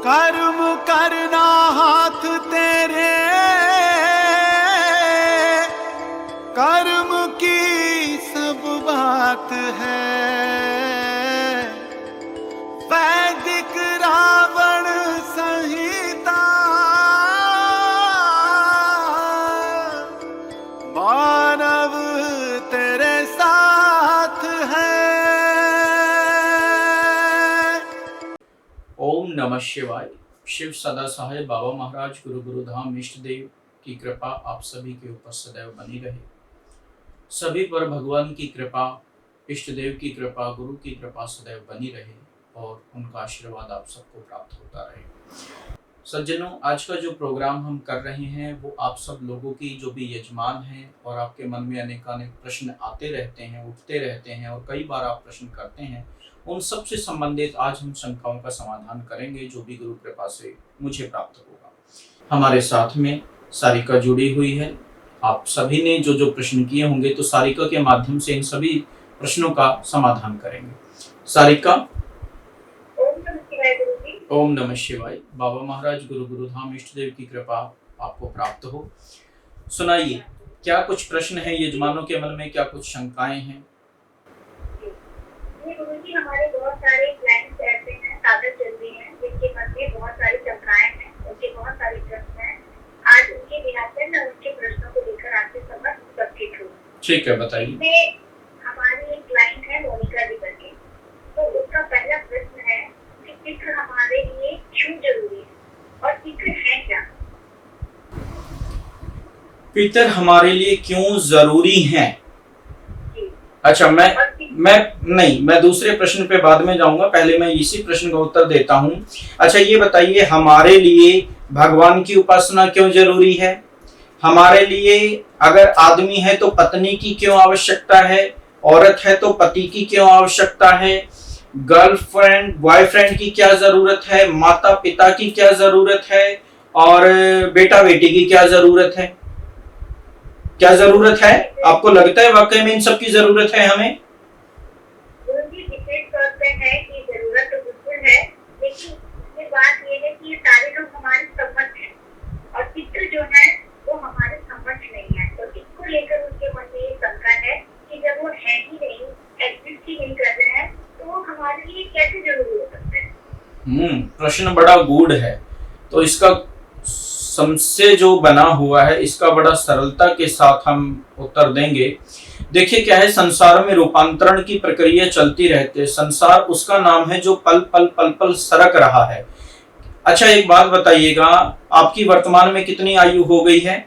कर्म करना हाथ तेरे, कर्म की सब बात है। वैदिक रावण संहिता, मानव तेरे साथ है। ओम नमः शिवाय। शिव सदा सहाय बाबा महाराज गुरु गुरुधाम इष्ट देव की कृपा आप सभी के ऊपर सदैव बनी रहे। सभी पर भगवान की कृपा, इष्ट देव की कृपा, गुरु की कृपा सदैव बनी रहे और उनका आशीर्वाद आप सबको प्राप्त होता रहे। सज्जनों, आज का जो प्रोग्राम हम कर रहे हैं वो आप सब लोगों की जो भी यजमान हैं और आपके मन में अनेकानेक प्रश्न आते रहते हैं, उठते रहते हैं और कई बार आप प्रश्न करते हैं, उन सब से संबंधित आज हम शंकाओं का समाधान करेंगे जो भी गुरु कृपा से मुझे प्राप्त होगा। हमारे साथ में सारिका जुड़ी हुई है। आप सभी ने जो जो प्रश्न किए होंगे तो सारिका के माध्यम से इन सभी प्रश्नों का समाधान करेंगे। सारिका। ओम नमः शिवाय। बाबा महाराज गुरु गुरुधाम इष्ट देव की कृपा आपको प्राप्त हो। सुनाइए, क्या कुछ प्रश्न है यजमानों के मन में, क्या कुछ शंकाएं हैं? गुरुजी, हमारे बहुत सारे क्लाइंट्स ऐसे हैं, साधक चल रही हैं, जिनके मन में बहुत सारी शंकाएं हैं, उनके बहुत सारे प्रश्न हैं। आज उनके बिना से मैं उनके प्रश्नों को लेकर आपके समक्ष उपस्थित हूँ। ठीक है, बताइए। हमारी एक क्लाइंट है मोनिका जी करके, तो उसका पहला प्रश्न है कि चित्र हमारे लिए क्यों जरूरी है और चित्र है क्या? पितर हमारे लिए क्यों जरूरी हैं? अच्छा, मैं दूसरे प्रश्न पे बाद में जाऊंगा, पहले मैं इसी प्रश्न का उत्तर देता हूं। अच्छा, ये बताइए, हमारे लिए भगवान की उपासना क्यों जरूरी है? हमारे लिए अगर आदमी है तो पत्नी की क्यों आवश्यकता है? औरत है तो पति की क्यों आवश्यकता है? गर्लफ्रेंड बॉयफ्रेंड की क्या जरूरत है? माता पिता की क्या जरूरत है? और बेटा बेटी की क्या जरूरत है? क्या जरूरत है? आपको लगता है वाकई में इन सब की जरूरत है हमें? विशेष तौर पे है कि जरूरत तो बिल्कुल है, लेकिन इसमें बात ये है कि सारे लोग हमारे समक्ष हैं और चित्र जो है वो हमारे समक्ष नहीं है। तो इसको लेकर उनके मन में ये शंका है कि जब वो है ही नहीं, एग्जिस्ट ही नहीं कर रहे हैं, तो वो हमारे लिए कैसे जरूरी हो सकते हैं? प्रश्न बड़ा गूढ़ है, तो इसका समस्या जो बना हुआ है इसका बड़ा सरलता के साथ हम उत्तर देंगे। देखिए, क्या है, संसार में रूपांतरण की प्रक्रिया चलती रहती है। संसार उसका नाम है जो पल पल पल पल सरक रहा है। अच्छा, एक बात बताइएगा, आपकी वर्तमान में कितनी आयु हो गई है?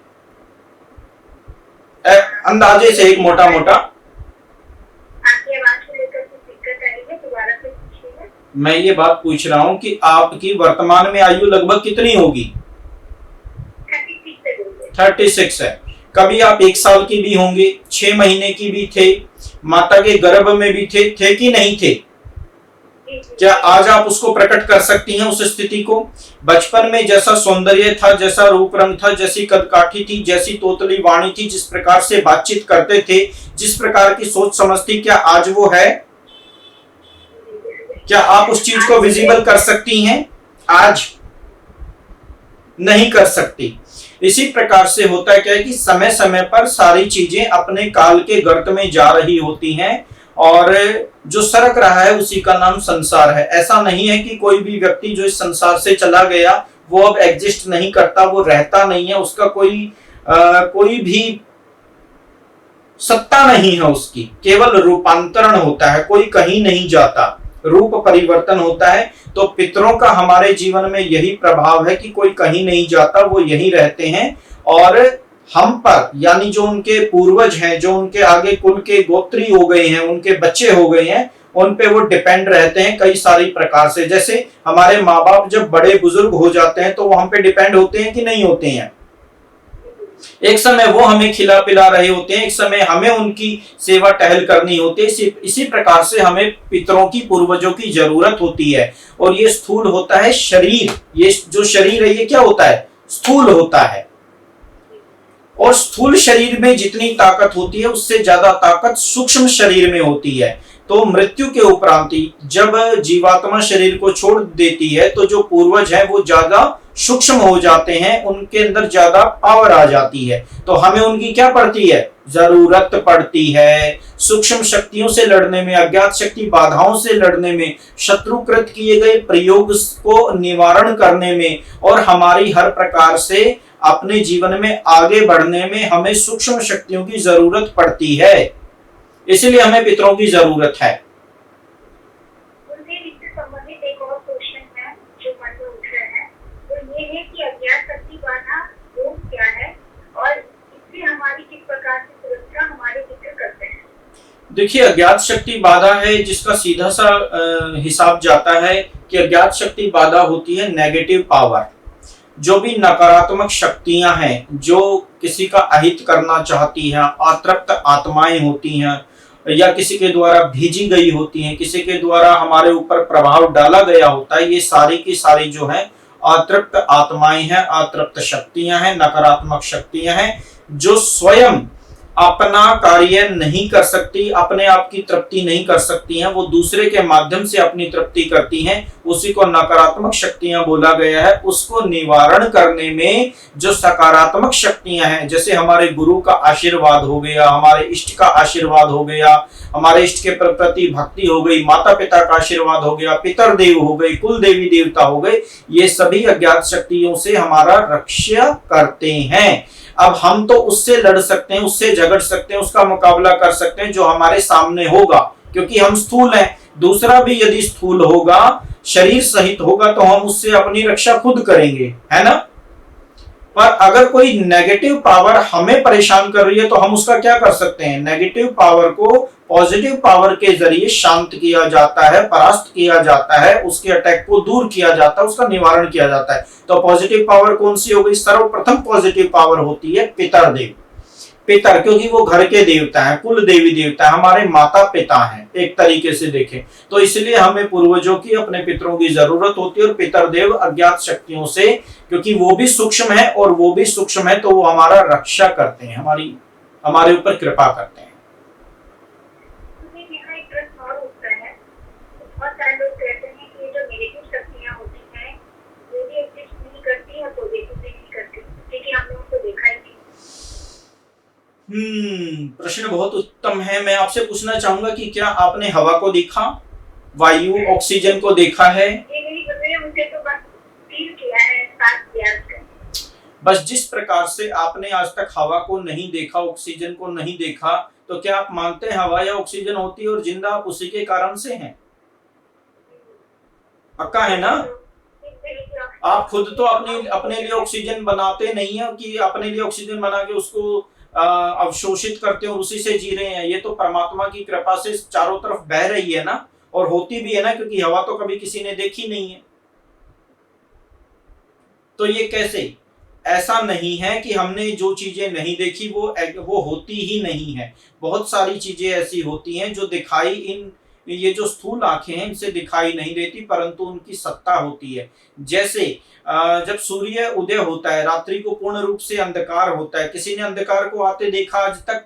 अंदाजे से एक मोटा मोटा। आपकी आवाज को लेकर कुछ दिक्कत आई है, दोबारा से पूछिएगा। मैं ये बात पूछ रहा हूँ कि आपकी वर्तमान में आयु लगभग कितनी होगी? 36 है। कभी आप 1 साल की भी होंगे, 6 महीने की भी थे, माता के गर्भ में भी थे कि नहीं थे? क्या आज आप उसको प्रकट कर सकती हैं उस स्थिति को? बचपन में जैसा सौंदर्य था, जैसा रूप रंग था, जैसी कदकाठी थी, जैसी तोतली वाणी थी, जिस प्रकार से बातचीत करते थे, जिस प्रकार की सोच समझ थी, क्या आज वो है? क्या आप उस चीज को विजिबल कर सकती हैं? आज नहीं कर सकती। इसी प्रकार से होता क्या है कि समय समय पर सारी चीजें अपने काल के गर्त में जा रही होती हैं और जो सरक रहा है उसी का नाम संसार है। ऐसा नहीं है कि कोई भी व्यक्ति जो इस संसार से चला गया वो अब एग्जिस्ट नहीं करता, वो रहता नहीं है, उसका कोई भी सत्ता नहीं है उसकी, केवल रूपांतरण होता है, कोई कहीं नहीं जाता, रूप परिवर्तन होता है। तो पितरों का हमारे जीवन में यही प्रभाव है कि कोई कहीं नहीं जाता, वो यहीं रहते हैं और हम पर, यानी जो उनके पूर्वज हैं, जो उनके आगे कुल के गोत्री हो गए हैं, उनके बच्चे हो गए हैं, उन पे वो डिपेंड रहते हैं कई सारी प्रकार से। जैसे हमारे माँ बाप जब बड़े बुजुर्ग हो जाते हैं तो वो हम पे डिपेंड होते हैं कि नहीं होते हैं? एक समय वो हमें खिला पिला रहे होते हैं, एक समय हमें उनकी सेवा टहल करनी होती है। इसी प्रकार से हमें पितरों की, पूर्वजों की जरूरत होती है। और ये स्थूल होता है शरीर, ये जो शरीर है ये क्या होता है? स्थूल होता है। और स्थूल शरीर में जितनी ताकत होती है उससे ज्यादा ताकत सूक्ष्म शरीर में होती है। तो मृत्यु के उपरांति जब जीवात्मा शरीर को छोड़ देती है तो जो पूर्वज है वो ज्यादा सूक्ष्म हो जाते हैं, उनके अंदर ज्यादा पावर आ जाती है, तो हमें उनकी क्या पड़ती है, जरूरत पड़ती है। सूक्ष्म शक्तियों से लड़ने में, अज्ञात शक्ति बाधाओं से लड़ने में, शत्रुकृत किए गए प्रयोग को निवारण करने में और हमारी हर प्रकार से अपने जीवन में आगे बढ़ने में हमें सूक्ष्म शक्तियों की जरूरत पड़ती है, इसलिए हमें पितरों की जरूरत है। उनसे इससे संबंधित एक और क्वेश्चन है जो मन में उठ रहा है, तो ये है कि अज्ञात शक्ति बाधा वो क्या है और इससे हमारी किस प्रकार से सुरक्षा हमारे पितर करते हैं। देखिए, अज्ञात शक्ति बाधा है जिसका सीधा सा हिसाब जाता है कि अज्ञात शक्ति बाधा होती है नेगेटिव पावर। जो भी नकारात्मक शक्तियां हैं, जो किसी का अहित करना चाहती हैं, अतृप्त आत्माएं होती हैं या किसी के द्वारा भेजी गई होती हैं, किसी के द्वारा हमारे ऊपर प्रभाव डाला गया होता है, ये सारी की सारी जो है अतृप्त आत्माएं हैं, अतृप्त शक्तियां हैं, नकारात्मक शक्तियां हैं, जो स्वयं अपना कार्य नहीं कर सकती, अपने आप की तृप्ति नहीं कर सकती हैं, वो दूसरे के माध्यम से अपनी तृप्ति करती हैं, उसी को नकारात्मक शक्तियां बोला गया है। उसको निवारण करने में जो सकारात्मक शक्तियां हैं, जैसे हमारे गुरु का आशीर्वाद हो गया, हमारे इष्ट का आशीर्वाद हो गया, हमारे इष्ट के प्रति भक्ति हो गई, माता पिता का आशीर्वाद हो गया, पितर देव हो गए, कुल देवी देवता हो गए, ये सभी अज्ञात शक्तियों से हमारा रक्षा करते हैं। अब हम तो उससे लड़ सकते हैं, उससे झगड़ सकते हैं, उसका मुकाबला कर सकते हैं जो हमारे सामने होगा, क्योंकि हम स्थूल हैं। दूसरा भी यदि स्थूल होगा, शरीर सहित होगा, तो हम उससे अपनी रक्षा खुद करेंगे, है ना। पर अगर कोई नेगेटिव पावर हमें परेशान कर रही है तो हम उसका क्या कर सकते हैं, नेगेटिव पावर को पॉजिटिव पावर के जरिए शांत किया जाता है, परास्त किया जाता है, उसके अटैक को दूर किया जाता है, उसका निवारण किया जाता है। तो पॉजिटिव पावर कौन सी हो गई, सर्वप्रथम पॉजिटिव पावर होती है पितर देव। पितर, क्योंकि वो घर के देवता हैं, कुल देवी देवता है, हमारे माता पिता हैं एक तरीके से देखें तो, इसलिए हमें पूर्वजों की, अपने पितरों की जरूरत होती है। और पितर देव अज्ञात शक्तियों से, क्योंकि वो भी सूक्ष्म है और वो भी सूक्ष्म है, तो वो हमारा रक्षा करते हैं, हमारे ऊपर कृपा करते हैं। यहाँ एक प्रश्न और उठता है, बहुत सारे लोग कहते हैं कि जो नेगेटिव शक्तियाँ होती हैं वो भी एग्जिस्ट नहीं करती और पॉजिटिव भी नहीं करती, क्योंकि हमने उनको देखा ही नहीं। प्रश्न बहुत उत्तम है। मैं आपसे पूछना चाहूंगा कि क्या आपने हवा को देखा, वायु, ऑक्सीजन को देखा है? मुझे तो बस फील किया है, सांस लिया है। बस जिस प्रकार से आपने आज तक हवा को नहीं देखा, ऑक्सीजन को नहीं देखा, तो क्या आप मानते हैं हवा या ऑक्सीजन होती है और जिंदा आप उसी के कारण से हैं? पक्का है ना? आप खुद तो अपने लिए ऑक्सीजन बनाते नहीं है कि अपने लिए ऑक्सीजन बना के उसको अवशोषित करते हैं और उसी से जी रहे हैं। ये तो परमात्मा की कृपा से चारों तरफ बह रही है ना, और होती भी है ना, क्योंकि हवा तो कभी किसी ने देखी नहीं है। तो ये कैसे? ऐसा नहीं है कि हमने जो चीजें नहीं देखी वो होती ही नहीं है। बहुत सारी चीजें ऐसी होती हैं जो दिखाई, ये जो स्थूल आंखें हैं इनसे दिखाई नहीं देती, परंतु उनकी सत्ता होती है। जैसे जब सूर्य उदय होता है, रात्रि को पूर्ण रूप से अंधकार होता है। किसी ने अंधकार को आते देखा आज तक?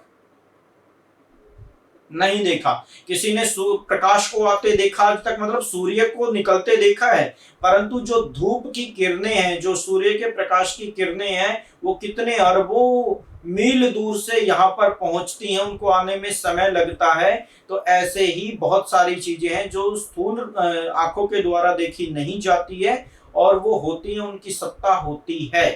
नहीं देखा। किसी ने प्रकाश को आते देखा आज तक, मतलब सूर्य को निकलते देखा है, परंतु जो धूप की किरणें हैं, जो सूर्य के प्रकाश की किरणें हैं, वो कितने अरबों मील दूर से यहाँ पर पहुंचती हैं, उनको आने में समय लगता है। तो ऐसे ही बहुत सारी चीजें हैं जो स्थूल आंखों के द्वारा देखी नहीं जाती है और वो होती है, उनकी सत्ता होती है।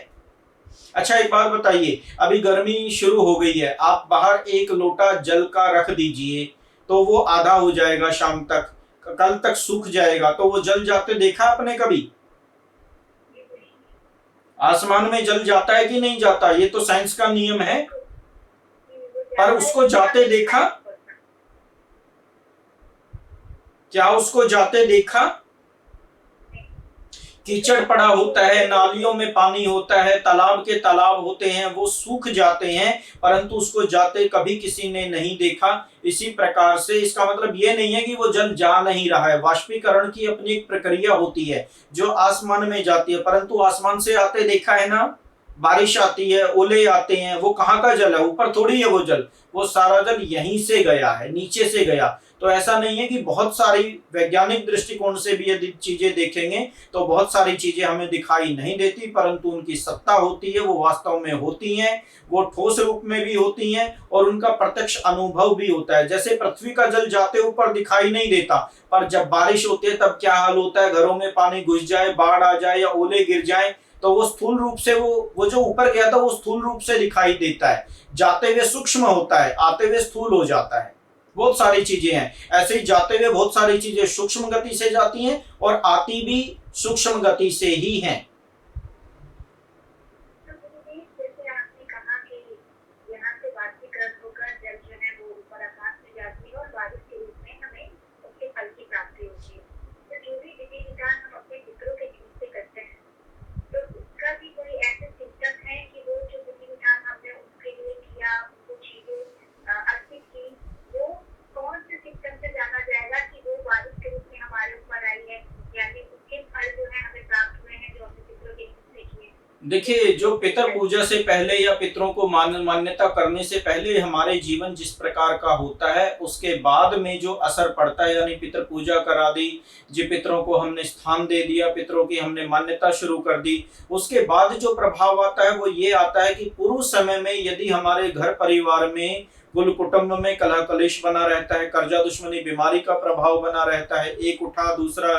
अच्छा, एक बात बताइए, अभी गर्मी शुरू हो गई है, आप बाहर एक लोटा जल का रख दीजिए तो वो आधा हो जाएगा, शाम तक, कल तक सूख जाएगा, तो वो जल जाते देखा आपने कभी? आसमान में जल जाता है कि नहीं जाता? ये तो साइंस का नियम है, पर उसको जाते देखा? क्या उसको जाते देखा? कीचड़ पड़ा होता है, नालियों में पानी होता है, तालाब के तालाब होते हैं, वो सूख जाते हैं, परंतु उसको जाते कभी किसी ने नहीं देखा। इसी प्रकार से इसका मतलब ये नहीं है कि वो जल जा नहीं रहा है। वाष्पीकरण की अपनी एक प्रक्रिया होती है जो आसमान में जाती है, परंतु आसमान से आते देखा है ना? बारिश आती है, ओले आते हैं, वो कहाँ का जल है? ऊपर थोड़ी है वो जल, वो सारा जल यहीं से गया है, नीचे से गया। तो ऐसा नहीं है कि बहुत सारी वैज्ञानिक दृष्टिकोण से भी यदि चीजें देखेंगे तो बहुत सारी चीजें हमें दिखाई नहीं देती, परंतु उनकी सत्ता होती है, वो वास्तव में होती हैं, वो ठोस रूप में भी होती हैं और उनका प्रत्यक्ष अनुभव भी होता है। जैसे पृथ्वी का जल जाते ऊपर दिखाई नहीं देता, पर जब बारिश होती है तब क्या हाल होता है? घरों में पानी घुस जाए, बाढ़ आ जाए या ओले गिर जाए तो वो स्थूल रूप से वो जो ऊपर गया था वो स्थूल रूप से दिखाई देता है, जाते हुए सूक्ष्म होता है, आते हुए स्थूल हो जाता है। बहुत सारी चीजें हैं, ऐसे ही जाते हुए बहुत सारी चीजें सूक्ष्म गति से जाती हैं और आती भी सूक्ष्म गति से ही हैं। तो गुरुदेव, जैसे आपने कहा कि यहाँ से वाष्पीकरण होकर जल जो है वो ऊपर आकाश में जाती है और बारिश के रूप में हमें उसके फल की प्राप्ति होती है। तो जो भी विधि विधान हम अपने पितरों के जीवन से करते हैं, तो उसका भी कोई ऐसे सिस्टम है कि वो जो विधि विधान हमने उनके लिए किया, उनको चीजें अर्पित की, वो कौन से सिस्टम से जाना जाएगा कि वो बारिश के रूप में हमारे ऊपर आई है, यानी उसके फल जो है हमें प्राप्त हुए हैं जो हमने पितरों के जीवन से किए? देखिए, जो पितर पूजा से पहले या पितरों को मान्यता करने से पहले हमारे जीवन जिस प्रकार का होता है, उसके बाद में जो असर पड़ता है, यानी पितर पूजा करा दी, जो पितरों को हमने स्थान दे दिया, पितरों की हमने मान्यता शुरू कर दी, उसके बाद जो प्रभाव आता है वो ये आता है कि पूर्व समय में यदि हमारे घर परिवार में, कुल कुटुंब में कलह कलेश बना रहता है, कर्जा दुश्मनी बीमारी का प्रभाव बना रहता है, एक उठा दूसरा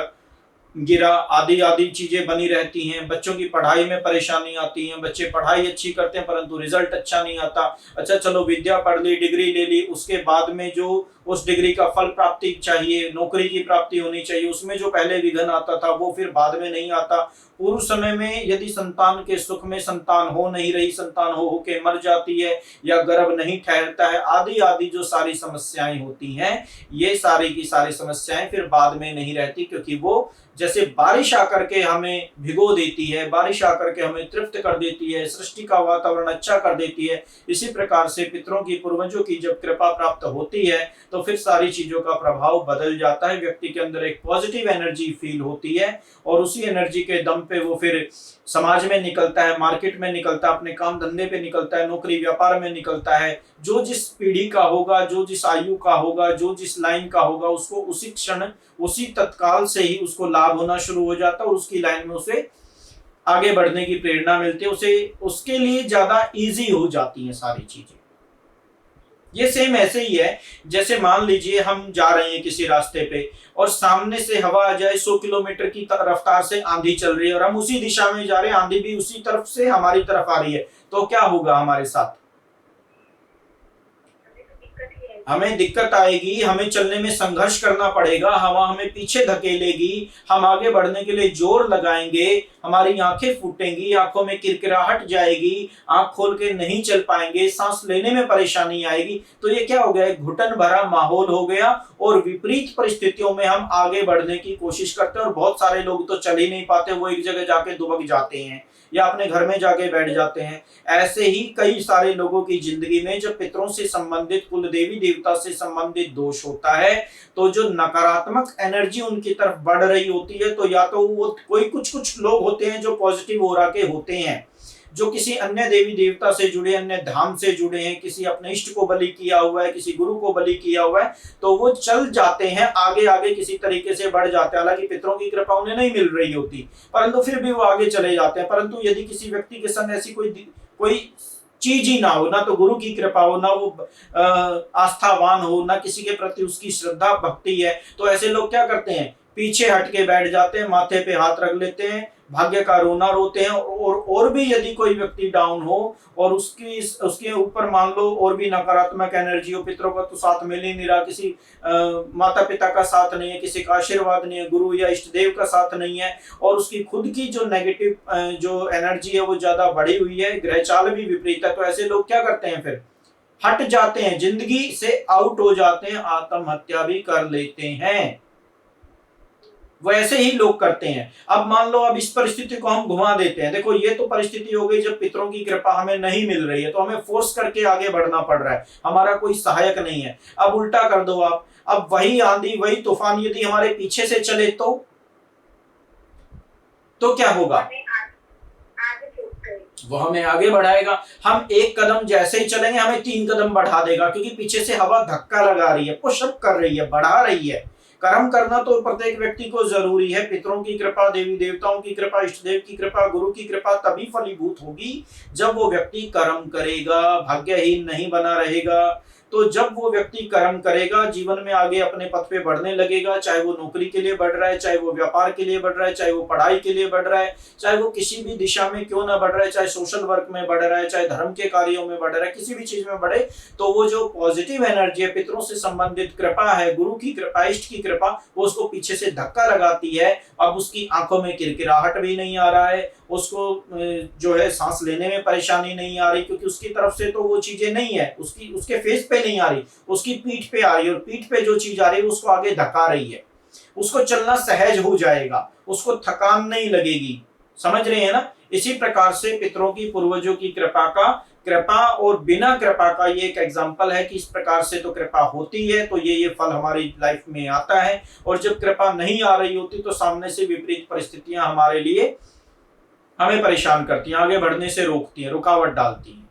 गिरा आदि आदि चीजें बनी रहती हैं, बच्चों की पढ़ाई में परेशानी आती है, बच्चे पढ़ाई अच्छी करते हैं परंतु रिजल्ट अच्छा नहीं आता। अच्छा चलो विद्या पढ़ ली, डिग्री ले ली, उसके बाद में जो उस डिग्री का फल प्राप्ति चाहिए, नौकरी की प्राप्ति होनी चाहिए, उसमें जो पहले विघ्न आता था वो फिर बाद में नहीं आता। पूर्व समय में यदि संतान के सुख में संतान हो नहीं रही, संतान हो के मर जाती है या गर्भ नहीं ठहरता है, आदि आदि जो सारी समस्याएं होती हैं, ये सारी की सारी समस्याएं फिर बाद में नहीं रहती, क्योंकि वो जैसे बारिश आकर के हमें भिगो देती है, बारिश आकर के हमें तृप्त कर देती है, सृष्टि का वातावरण अच्छा कर देती है, इसी प्रकार से पितरों की, पूर्वजों की जब कृपा प्राप्त होती है तो फिर सारी चीजों का प्रभाव बदल जाता है। व्यक्ति के अंदर एक पॉजिटिव एनर्जी फील होती है और उसी एनर्जी के दम पे वो फिर समाज में निकलता है, मार्केट में निकलता है, अपने काम धंधे पे निकलता है, नौकरी व्यापार में निकलता है। जो जिस पीढ़ी का होगा, जो जिस आयु का होगा, जो जिस लाइन का होगा, उसको उसी क्षण उसी तत्काल से ही उसको लाभ होना शुरू हो जाता है और उसकी लाइन में उसे आगे बढ़ने की प्रेरणा मिलती है, उसे उसके लिए ज्यादा इजी हो जाती हैं सारी चीजें। ये सेम ऐसे ही है, जैसे मान लीजिए हम जा रहे हैं किसी रास्ते पे और सामने से हवा आ जाए, 100 किलोमीटर की रफ्तार से आंधी चल रही है और हम उसी दिशा में जा रहे हैं, आंधी भी उसी तरफ से हमारी तरफ आ रही है, तो क्या होगा हमारे साथ? हमें दिक्कत आएगी, हमें चलने में संघर्ष करना पड़ेगा, हवा हमें पीछे धकेलेगी, हम आगे बढ़ने के लिए जोर लगाएंगे, हमारी आंखें फूटेंगी, आंखों में किरकिराहट जाएगी, आंख खोल के नहीं चल पाएंगे, सांस लेने में परेशानी आएगी। तो ये क्या हो गया? एक घुटन भरा माहौल हो गया और विपरीत परिस्थितियों में हम आगे बढ़ने की कोशिश करते हैं और बहुत सारे लोग तो चल ही नहीं पाते, वो एक जगह जाके दुबक जाते हैं या अपने घर में जाके बैठ जाते हैं। ऐसे ही कई सारे लोगों की जिंदगी में जब पितरों से संबंधित, कुल देवी देवता से संबंधित दोष होता है, तो जो नकारात्मक एनर्जी उनकी तरफ बढ़ रही होती है, तो या तो वो कोई कुछ लोग होते हैं जो पॉजिटिव ऑरा के होते हैं, जो किसी अन्य देवी देवता से जुड़े, अन्य धाम से जुड़े हैं, किसी अपने इष्ट को बलि किया हुआ है, किसी गुरु को बलि किया हुआ है, तो वो चल जाते हैं आगे आगे, किसी तरीके से बढ़ जाते हैं। हालांकि पितरों की कृपा उन्हें नहीं मिल रही होती, परंतु फिर भी वो आगे चले जाते हैं। परंतु यदि किसी व्यक्ति के संग ऐसी कोई चीज ही ना हो, ना तो गुरु की कृपा हो, ना वो आस्थावान हो, ना किसी के प्रति उसकी श्रद्धा भक्ति है, तो ऐसे लोग क्या करते हैं? पीछे हट के बैठ जाते हैं, माथे पे हाथ रख लेते हैं, भाग्य का रोना रोते हैं। और भी यदि कोई व्यक्ति डाउन हो और उसके ऊपर मान लो और भी नकारात्मक एनर्जी हो, पितरों का तो साथ मिल ही नहीं रहा, किसी माता पिता का साथ नहीं है, किसी का आशीर्वाद नहीं है, गुरु या इष्ट देव का साथ नहीं है, और उसकी खुद की जो नेगेटिव जो एनर्जी है वो ज्यादा बढ़ी हुई है, ग्रह चाल भी विपरीत है, तो ऐसे लोग क्या करते हैं? फिर हट जाते हैं, जिंदगी से आउट हो जाते हैं, आत्महत्या भी कर लेते हैं। वैसे ही लोग करते हैं। अब मान लो, अब इस परिस्थिति को हम घुमा देते हैं। देखो, ये तो परिस्थिति हो गई जब पितरों की कृपा हमें नहीं मिल रही है, तो हमें फोर्स करके आगे बढ़ना पड़ रहा है, हमारा कोई सहायक नहीं है। अब उल्टा कर दो आप, अब वही आंधी वही तूफान यदि हमारे पीछे से चले तो क्या होगा? वो हमें आगे बढ़ाएगा। हम एक कदम जैसे ही चलेंगे हमें 3 कदम बढ़ा देगा, क्योंकि पीछे से हवा धक्का लगा रही है, पुशअप कर रही है, बढ़ा रही है। कर्म करना तो प्रत्येक व्यक्ति को जरूरी है। पितरों की कृपा, देवी देवताओं की कृपा, इष्ट देव की कृपा, गुरु की कृपा तभी फलीभूत होगी जब वो व्यक्ति कर्म करेगा, भाग्यहीन नहीं बना रहेगा। तो जब वो व्यक्ति कर्म करेगा, जीवन में आगे अपने पथ पे बढ़ने लगेगा, चाहे वो नौकरी के लिए बढ़ रहा है, चाहे वो व्यापार के लिए बढ़ रहा है, चाहे वो पढ़ाई के लिए बढ़ रहा है, चाहे वो किसी भी दिशा में क्यों ना बढ़ रहा है, चाहे सोशल वर्क में बढ़ रहा है, चाहे धर्म के कार्यों में बढ़ रहा है, किसी भी चीज में बढ़े, तो वो जो पॉजिटिव एनर्जी है, पितरों से संबंधित कृपा है, गुरु की कृपा, इष्ट की कृपा, वो उसको पीछे से धक्का लगाती है। अब उसकी आंखों में किरकिराहट भी नहीं आ रहा है, उसको जो है सांस लेने में परेशानी नहीं आ रही, क्योंकि उसकी तरफ से तो वो चीजें नहीं है, उसके फेस पे नहीं आ रही, उसकी पीठ पे आ रही है, और पीठ पे जो चीज आ रही है उसको आगे धका रही है। उसको चलना सहज हो जाएगा, उसको थकान नहीं लगेगी। समझ रहे हैं ना? इसी प्रकार से पितरों की, पूर्वजों की कृपा और बिना कृपा का ये एक एग्जाम्पल है कि इस प्रकार से तो कृपा होती है तो ये फल हमारी लाइफ में आता है, और जब कृपा नहीं आ रही होती तो सामने से विपरीत परिस्थितियां हमारे लिए हमें परेशान करती हैं, आगे बढ़ने से रोकती हैं, रुकावट डालती हैं।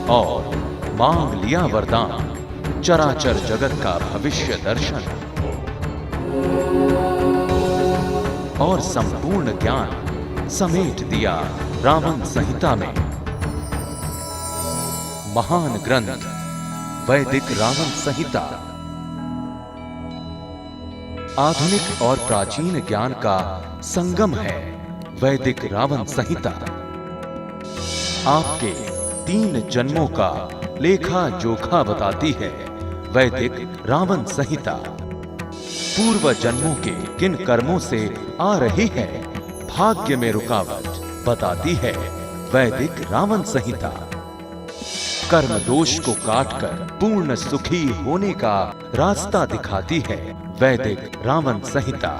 और मांग लिया वरदान, चराचर जगत का भविष्य दर्शन और संपूर्ण ज्ञान समेट दिया रावण संहिता में। महान ग्रंथ वैदिक रावण संहिता आधुनिक और प्राचीन ज्ञान का संगम है। वैदिक रावण संहिता आपके 3 जन्मों का लेखा जोखा बताती है। वैदिक रावण संहिता पूर्व जन्मों के किन कर्मों से आ रही है भाग्य में रुकावट बताती है। वैदिक रावण संहिता कर्म दोष को काटकर पूर्ण सुखी होने का रास्ता दिखाती है। वैदिक रावण संहिता।